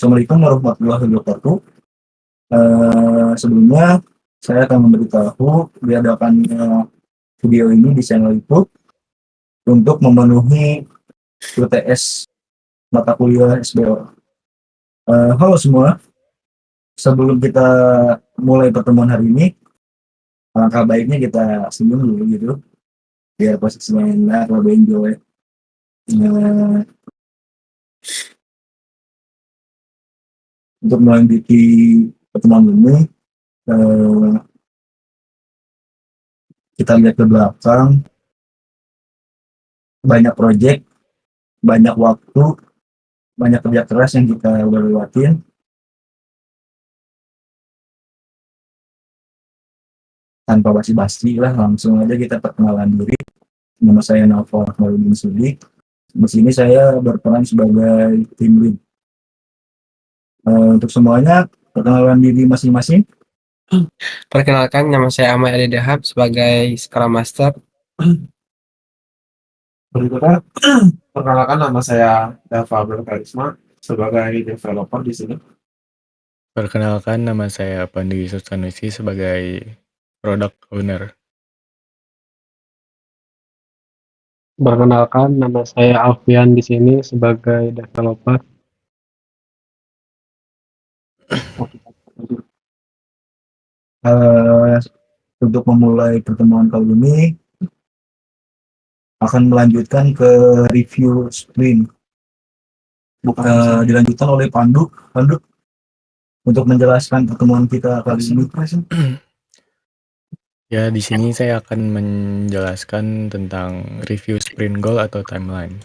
Assalamualaikum warahmatullahi wabarakatuh. Sebelumnya saya akan memberitahu diadakannya video ini di channel YouTube untuk memenuhi UTS mata kuliah SBO. Halo semua, sebelum kita mulai pertemuan hari ini, alangkah baiknya kita senyum dulu gitu, biar posisinya enak, lebih enjoy. Untuk melanjuti pertemuan ini, kita lihat ke belakang, banyak proyek, banyak waktu, banyak kerja keras yang kita udah lewatin. Tanpa basi-basi lah, langsung aja kita perkenalan diri. Nama saya Naufal Akmaludin Sudi. Di sini saya berperan sebagai tim lead. Untuk semuanya, perkenalan diri masing-masing. Perkenalkan, nama saya Ahmad Ali Dahab sebagai Scrum Master. Berikutnya, perkenalkan nama saya Dava Karisma sebagai developer di sini. Perkenalkan, nama saya Pandi Susanusi sebagai product owner. Perkenalkan, nama saya Alfian di sini sebagai developer. Untuk memulai pertemuan kali ini, akan melanjutkan ke review sprint. Dilanjutkan oleh Pandu untuk menjelaskan pertemuan kita kali ini. Ya, di sini saya akan menjelaskan tentang review sprint goal atau timeline.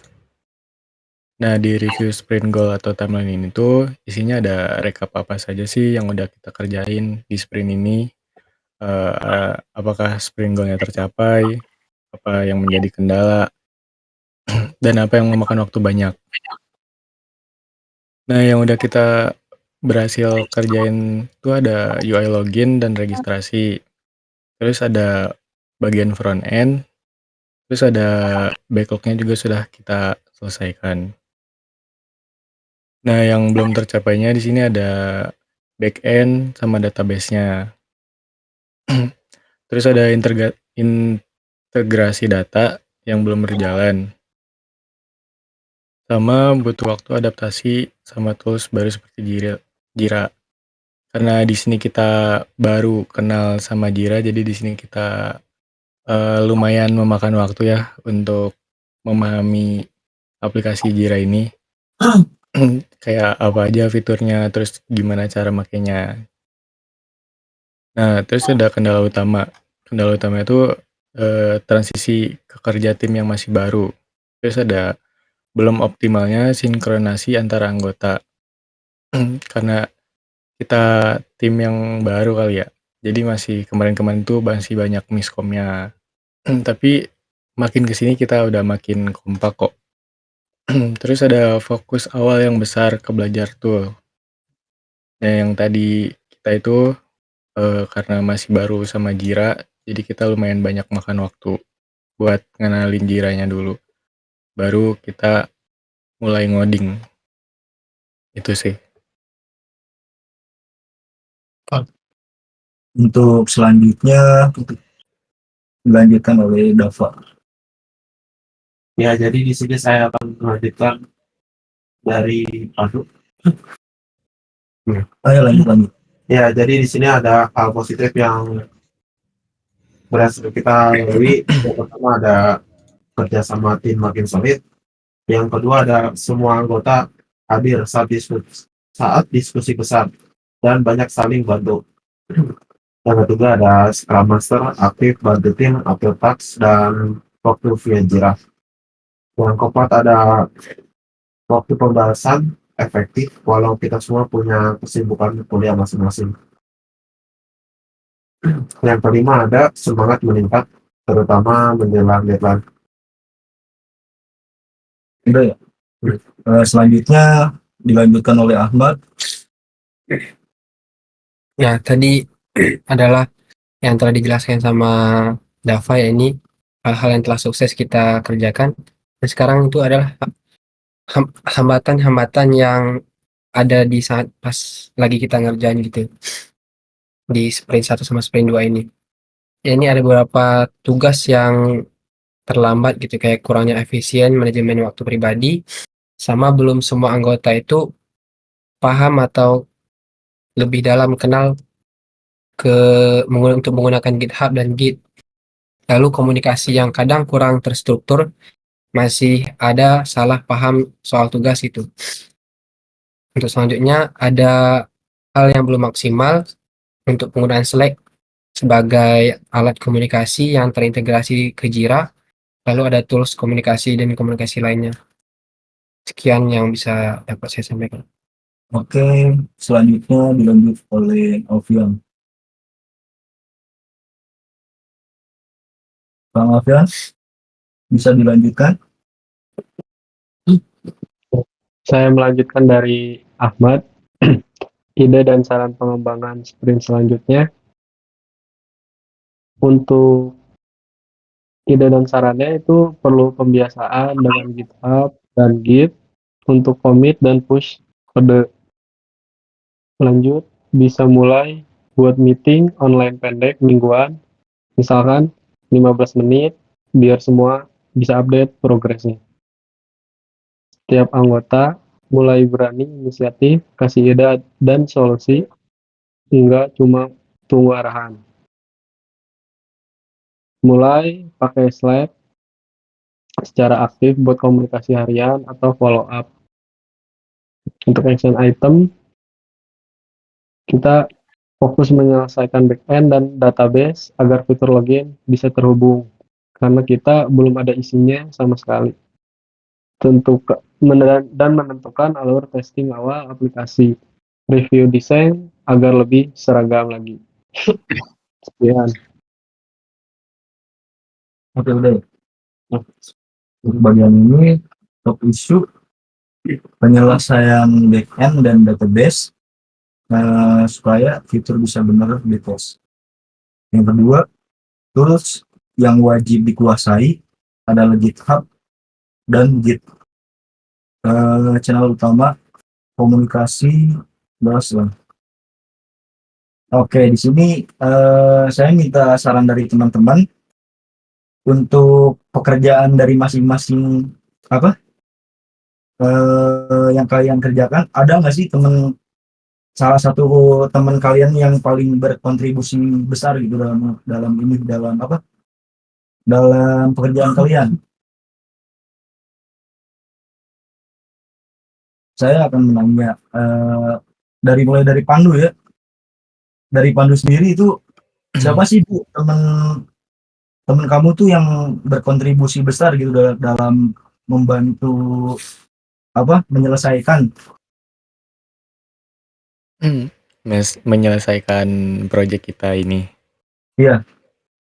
Nah, di review sprint goal atau timeline ini tuh isinya ada rekap apa saja sih yang udah kita kerjain di sprint ini. Apakah sprint goalnya tercapai, apa yang menjadi kendala, dan apa yang memakan waktu banyak. Nah, yang udah kita berhasil kerjain tuh ada UI login dan registrasi. Terus ada bagian front end, terus ada backlognya juga sudah kita selesaikan. Nah, yang belum tercapainya di sini ada back end sama database-nya. Terus ada integrasi data yang belum berjalan. Sama butuh waktu adaptasi sama tools baru seperti Jira. Karena di sini kita baru kenal sama Jira, jadi di sini kita lumayan memakan waktu ya untuk memahami aplikasi Jira ini. Kayak apa aja fiturnya, terus gimana cara makainya. Nah, terus ada kendala utama. Kendala utama itu transisi ke kerja tim yang masih baru. Terus ada belum optimalnya sinkronasi antara anggota. Karena kita tim yang baru kali ya. Jadi masih kemarin-kemarin tuh masih banyak miskomnya. Tapi makin kesini kita udah makin kompak kok. Terus ada fokus awal yang besar ke belajar tool. Nah, yang tadi kita itu karena masih baru sama Jira, jadi kita lumayan banyak makan waktu buat ngenalin Jiranya dulu. Baru kita mulai ngoding. Itu sih. Untuk selanjutnya dilanjutkan oleh Dava. Ya, jadi di sini saya akan melanjutkan dari Pandu. Ayo lanjut. Ya, jadi di sini ada hal positif yang berhasil kita lalui. Yang pertama ada kerjasama tim makin solid. Yang kedua ada semua anggota hadir saat diskusi besar dan banyak saling bantu. Yang ketiga ada Scrum Master aktif bantu tim, upload task, dan waktu via Jira. Yang keempat ada waktu pembahasan efektif walau kita semua punya kesibukan kuliah masing-masing. Yang kelima ada semangat meningkat terutama menjelang deadline. Udah ya. Selanjutnya dilanjutkan oleh Ahmad. Ya, tadi adalah yang telah dijelaskan sama Dava ya, ini hal-hal yang telah sukses kita kerjakan. Dan sekarang itu adalah hambatan-hambatan yang ada di saat pas lagi kita ngerjain gitu di sprint 1 sama sprint 2 ini. Ya, ini ada beberapa tugas yang terlambat gitu, kayak kurangnya efisien manajemen waktu pribadi, sama belum semua anggota itu paham atau lebih dalam kenal untuk menggunakan GitHub dan Git. Lalu komunikasi yang kadang kurang terstruktur, masih ada salah paham soal tugas itu. Untuk selanjutnya ada hal yang belum maksimal untuk penggunaan Slack sebagai alat komunikasi yang terintegrasi ke Jira, lalu ada tools komunikasi dan komunikasi lainnya. Sekian yang bisa dapat saya sampaikan. Oke, selanjutnya dilanjut oleh Alfian. Bang Alfian, bisa dilanjutkan? Saya melanjutkan dari Ahmad. Ide dan saran pengembangan sprint selanjutnya. Untuk ide dan sarannya itu perlu pembiasaan dengan GitHub dan Git untuk commit dan push kode. Lanjut, bisa mulai buat meeting online pendek mingguan, misalkan 15 menit, biar semua bisa update progresnya. Setiap anggota mulai berani inisiatif, kasih ide dan solusi, hingga cuma tunggu arahan. Mulai pakai Slack secara aktif buat komunikasi harian atau follow up. Untuk action item, kita fokus menyelesaikan backend dan database agar fitur login bisa terhubung, karena kita belum ada isinya sama sekali. Dan menentukan alur testing awal aplikasi. Review desain agar lebih seragam lagi. Sekian. Oke, udah. Nah, untuk bagian ini, top isu penyelesaian backend dan database supaya fitur bisa benar dites. Yang kedua, tools yang wajib dikuasai adalah GitHub dan Git. Channel utama komunikasi browser. Oke, di sini saya minta saran dari teman-teman untuk pekerjaan dari masing-masing yang kalian kerjakan. Ada nggak sih salah satu teman kalian yang paling berkontribusi besar gitu dalam pekerjaan kalian? Saya akan menanya mulai dari Pandu ya. Dari Pandu sendiri itu siapa sih Bu teman kamu tuh yang berkontribusi besar gitu dalam membantu menyelesaikan menyelesaikan proyek kita ini.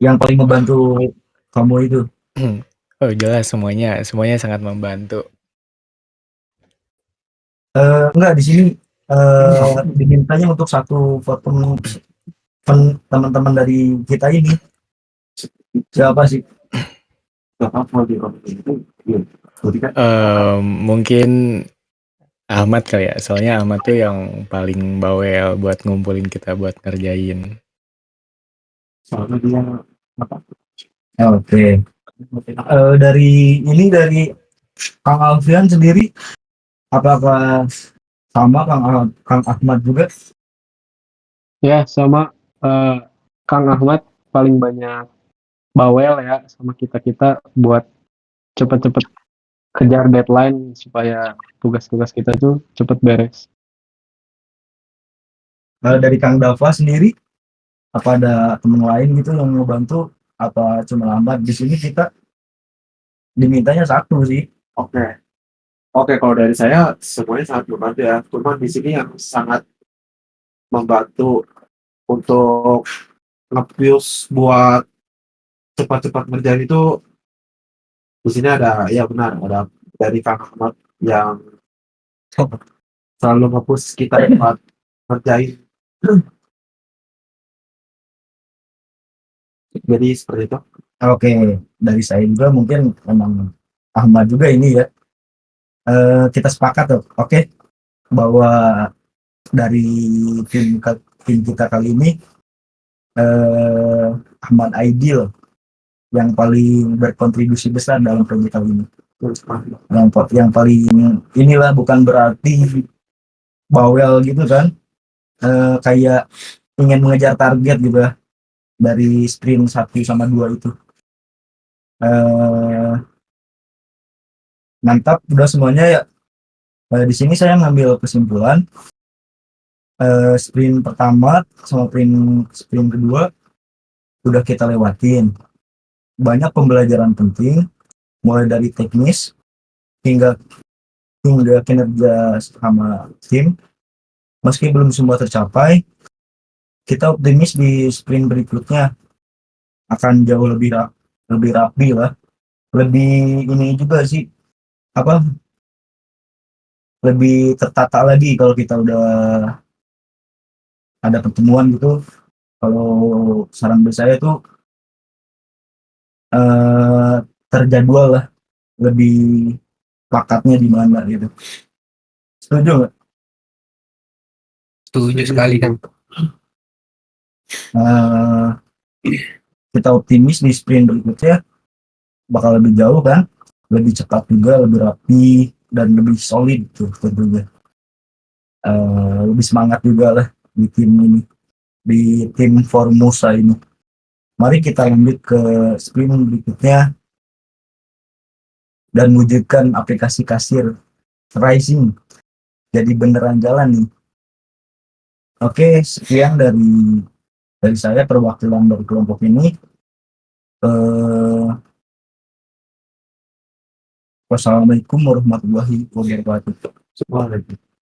yang paling membantu kamu itu? Oh jelas, semuanya sangat membantu. Enggak, di sini dimintanya untuk satu foto teman-teman dari kita ini. Siapa sih? Mungkin Ahmad kali ya, soalnya Ahmad tuh yang paling bawel buat ngumpulin kita buat ngerjain. Soalnya dia Oke. Dari Kang Alfian sendiri, apakah sama Kang Ahmad juga? Ya, sama Kang Ahmad paling banyak bawel ya sama kita buat cepet-cepet kejar deadline supaya tugas-tugas kita tuh cepet beres. Dari Kang Dava sendiri, apa ada teman lain gitu yang mau bantu? Apa cuma lambat? Di sini kita dimintanya satu sih. Oke, kalau dari saya semuanya sangat membantu ya. Cuman di sini yang sangat membantu untuk nge-fuse buat cepat-cepat ngerjain itu di sini ada dari Kang Ahmad yang selalu nge-push kita buat ngerjain. Jadi seperti itu. Oke, dari saya juga mungkin memang Ahmad juga ini ya. Kita sepakat tuh. Oke. bahwa dari tim kita kali ini Ahmad Aidil yang paling berkontribusi besar dalam proyek kali ini. Yang paling inilah, bukan berarti bawel gitu kan, kayak ingin mengejar target gitu ya dari sprint 1 sama 2 itu. Mantap udah semuanya ya. Di sini saya ngambil kesimpulan, sprint pertama sama sprint kedua udah kita lewatin. Banyak pembelajaran penting, mulai dari teknis hingga kinerja sama tim. Meski belum semua tercapai, kita optimis di sprint berikutnya akan jauh lebih rapi lah, lebih ini juga sih, apa, lebih tertata lagi kalau kita udah ada pertemuan gitu. Kalau saran dari saya tuh terjadwal lah, lebih pakatnya di mana gitu. Setuju nggak? Setuju sekali kan. Kita optimis di sprint berikutnya bakal lebih jauh kan, lebih cepat juga, lebih rapi dan lebih solid tuh tentunya. Lebih semangat juga lah di tim ini, di tim Formosa ini. Mari kita lanjut ke sprint berikutnya dan wujudkan aplikasi kasir Rising jadi beneran jalan nih. Oke, sekian dari saya perwakilan dari kelompok ini. Wassalamualaikum warahmatullahi wabarakatuh. Waalaikumsalam.